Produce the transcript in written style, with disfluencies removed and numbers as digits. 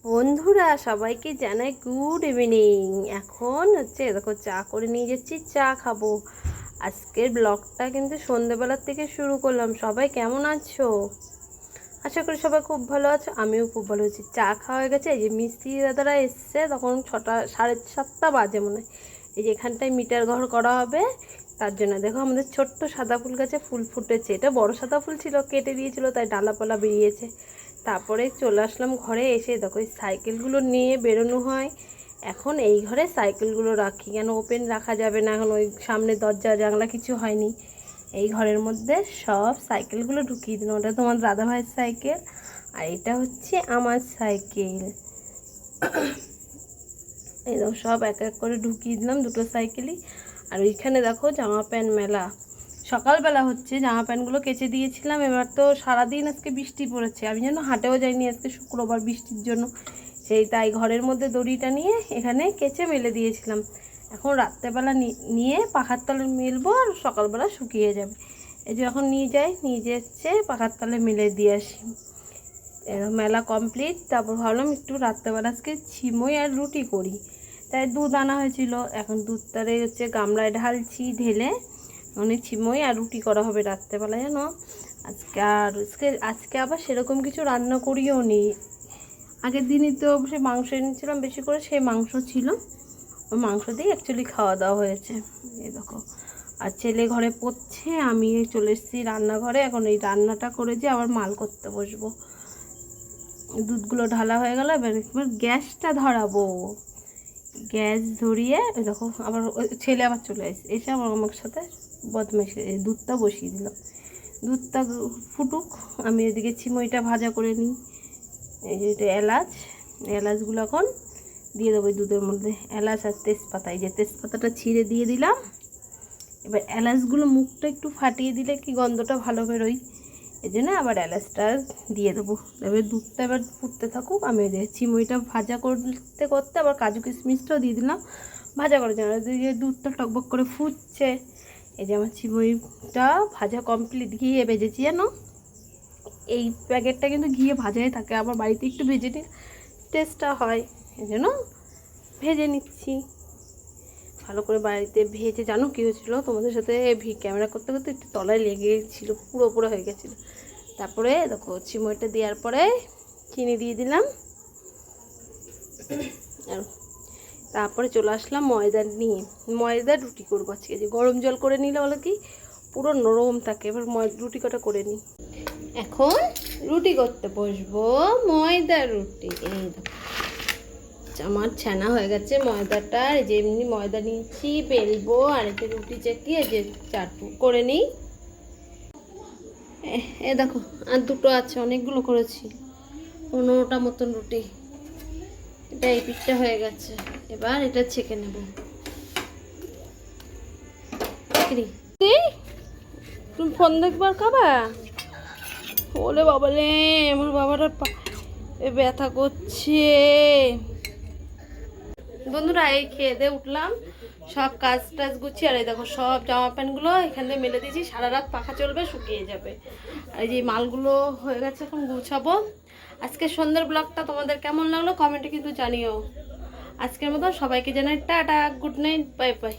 বন্ধুরা সবাইকে জানাই গুড ইভিনিং। এখন হচ্ছে দেখো চা করে নিয়ে যাচ্ছি, চা খাবো। আজকের ব্লগটা কিন্তু সন্ধ্যেবেলার থেকে শুরু করলাম। সবাই কেমন আছো? আশা করি সবাই খুব ভালো আছো, আমিও খুব ভালো আছি। চা খাওয়া হয়ে গেছে। এই যে মিস্ত্রি দাদারা এসছে, তখন 6টা 7:30 বাজে মনে হয়। এই যে এখানটায় মিটার ঘর করা হবে, তার জন্য দেখো আমাদের ছোট্ট সাদা ফুল গাছে ফুল ফুটেছে। এটা বড় সাদা ফুল ছিল, কেটে দিয়েছিল, তাই ডালাপালা বেরিয়েছে। তারপরে চলে আসলাম ঘরে। এসে দেখো এই সাইকেলগুলো নিয়ে বেরোনো হয়। এখন এই ঘরে সাইকেলগুলো রাখি, কেন ওপেন রাখা যাবে না, এখন ওই সামনে দরজা জানলা কিছু হয়নি। এই ঘরের মধ্যে সব সাইকেলগুলো ঢুকিয়ে দিলাম। ওটা তোমার দাদা ভাইয়ের সাইকেল, আর এটা হচ্ছে আমার সাইকেল। এই দেখো সব এক এক করে ঢুকিয়ে দিলাম, দুটো সাইকেলই। আর ওইখানে দেখো জামা প্যান্ট মেলা। সকালবেলা হচ্ছে, জামা প্যান্টগুলো কেচে দিয়েছিলাম। এবার তো সারাদিন আজকে বৃষ্টি পড়েছে, আমি যেন হাটেও যাইনি আজকে শুক্রবার বৃষ্টির জন্য। তাই ঘরের মধ্যে দড়িটা নিয়ে এখানে কেচে মেলে দিয়েছিলাম। এখন রাত্রেবেলা নিয়ে পাখার তলে মেলবো, আর সকালবেলা শুকিয়ে যাবে। এই যে এখন নিয়ে যাচ্ছে পাখার তলে মেলে দিয়ে আসি। মেলা কমপ্লিট। তারপর ভাবলাম একটু রাত্রেবেলা আজকে ছিমই আর রুটি করি, তাই দুধ আনা হয়েছিল। এখন দুধটারে হচ্ছে গামলায় ঢালছি, ঢেলে অনেক ছিমই আর রুটি করা হবে রাত্রেবেলা জানো। আজকে আবার সেরকম কিছু রান্না করিও নি। আগের দিনই তো সে মাংস এনেছিলাম বেশি করে, সেই মাংস ছিল, ওই মাংস দিয়ে অ্যাকচুয়ালি খাওয়া দাওয়া হয়েছে। এই দেখো, আর ছেলে ঘরে পড়ছে, আমি চলে এসেছি রান্নাঘরে। এখন এই রান্নাটা করে যে আবার মাল করতে বসবো। দুধগুলো ঢালা হয়ে গেল, এবার গ্যাসটা ধরাবো। গ্যাস ধরিয়ে দেখো আবার ছেলে আবার চলে এসে আমার সাথে বদমাইশি, দুধটা বসিয়ে দিলাম। দুধটা ফুটুক, আমি এদিকে ছিমইটা ভাজা করে নিই। এই যে এটা এলাচগুলো এখন দিয়ে দেবো দুধের মধ্যে। এলাচ আর তেজপাতা, এই যে তেজপাতাটা ছিঁড়ে দিয়ে দিলাম। এবার এলাচগুলো মুখটা একটু ফাটিয়ে দিলে কি গন্ধটা ভালো বেরোয়, এই জন্য আবার এলাচটা দিয়ে দেবো। এবার দুধটা এবার ফুটতে থাকুক। আমি ওই যে চিমইটা ভাজা করতে করতে আবার কাজু কিশমিশটাও দিয়ে দিলাম ভাজা করার জন্য। যে দুধটা টকবক করে ফুটছে, এই যে আমার চিমইটা ভাজা কমপ্লিট। ঘিয়ে ভেজেছি জানো, এই প্যাকেটটা কিন্তু ঘিয়ে ভাজাই থাকে, আবার বাড়িতে একটু ভেজে নিলে টেস্টটা হয়, এই জন্য ভেজে নিচ্ছি ভালো করে। বাড়িতে ভেজে জানো কী হয়েছিলো, তোমাদের সাথে ক্যামেরা করতে করতে একটু তলায় লেগেছিলো, পুরো হয়ে গেছিলো। তারপরে দেখো চিমইটা দেওয়ার পরে চিনি দিয়ে দিলাম, আর তারপরে চলে আসলাম ময়দা নিয়ে। ময়দা রুটি করবো আজকে। যে গরম জল করে নিলে বলে কি পুরো নরম থাকে। এবার রুটি কটা করে নিই। এখন রুটি করতে বসবো, ময়দা রুটি। এই দেখো আমার ছানা হয়ে গেছে ময়দাটা। যে এমনি ময়দা নিয়েছি, বেলবো, আর এতে রুটি চেকিয়ে যে চাটু করে নিই। এ দেখো আর দুটো আছে, অনেকগুলো করেছি, 15টা মতন রুটি। এটা এই পিঠটা হয়ে গেছে, এবার এটা ছেঁকে নেব। তুমি ফোন দেখবার খাবা? ওলে বাবালে, আমার বাবাটা ব্যথা করছে। বন্ধুরা এই খেয়ে দিয়ে উঠলাম, সব কাজ টাজ গুছিয়ে। আর এই দেখো সব জামা প্যান্টগুলো এখান থেকে মেলে দিয়েছি, সারা রাত পাখা চলবে, শুকিয়ে যাবে। আর এই যে মালগুলো হয়ে গেছে, এখন গুছাবো। আজকে সন্ধ্যের ব্লগটা তোমাদের কেমন লাগলো কমেন্টে কিন্তু জানিও। আজকের মতো সবাইকে জানাই tata, good night, bye bye.